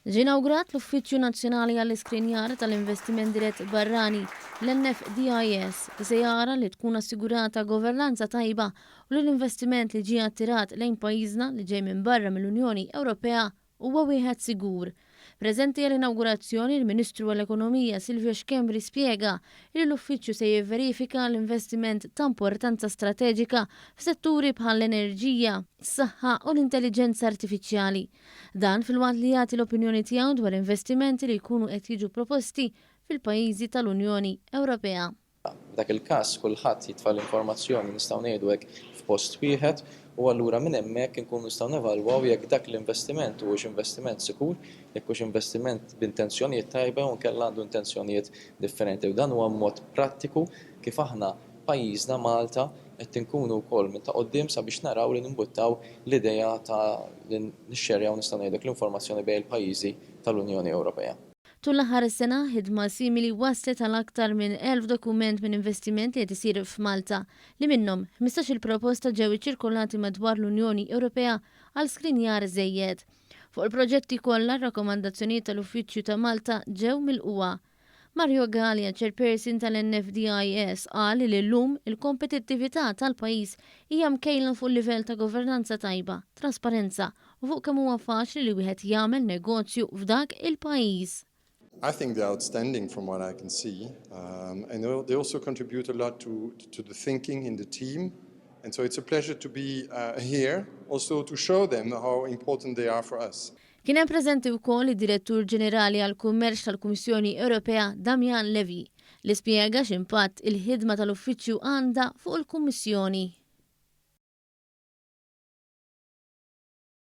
Ġie inawgurat l-Uffiċċju Nazzjonali għall-Iskrinjar tal-Investiment Dirett Barrani l-NFDIS li se jara li tkun assigurata governanza tajba u li l-investiment li ġie attirat lejn pajjiżna li ġej minn barra mill-Unjoni Ewropea huwa wieħed sigur. Preżenti għall-inawgurazzjoni il-Ministru għall-Ekonomija Silvio Xkembri spjega li l-uffiċċju se jivverifika l-investiment ta' importanza strateġika f'setturi bħal l-enerġija, s-saħħa u l-intelligenza artifiċjali. Dan fil-waqt li jagħti l-opinjoni tiegħu dwar investimenti li jkunu qed jiġu proposti fil-pajjiżi tal-Unjoni Ewropea. Dak il-każ kulħadd jitfa' l-informazzjoni nistgħu ngħidu hekk f'post wieħed u allura minn hemmhekk inkunu nistgħu nevalwaw jekk dak l-investiment huwiex investiment sikur, jekk hux investiment b'intenzjonijiet tajba u nkella għandu intenzjonijiet differenti. U dan huwa mod prattiku kif aħna pajjiżna Malta qed inkunu wkoll minn ta' quddiem sabiex naraw li nimbuttaw l-idea ta' li nixxerjaw nistgħu ngħidlek l-informazzjoni bejn il-pajjiżi tal-Unjoni Ewropea. Tul l-aħħar is-sena ħidma simili waslet għal aktar minn 1000 dokument minn investiment li qed isir f'Malta li minnhom 15-il proposta ġew iċċirkolati madwar l-Unjoni Ewropea għal skrinjar żejjed. Fuq il-proġetti kollha r-rakkomandazzjonijiet tal-Uffiċċju ta' Malta ġew milquha. Mario Gallia, chairperson tal-NFDIS, qal li llum il-kompetittività tal-pajjiż hija mkejla fuq livell ta' governanza tajba, trasparenza u fuq kemm huwa faċli li wieħed jagħmel negozju f'dak il-pajjiż. I think they're outstanding from what I can see, and they also contribute a lot to the thinking in the team, and so it's a pleasure to be here, also to show them how important they are for us. Kien hemm preżenti wkoll id-Direttur Ġenerali għall-Kummerċ tal-Kummissjoni Ewropea Damian Levy li spjega x'impatt il-ħidma tal-uffiċċju għandha fuq il-Kummissjoni.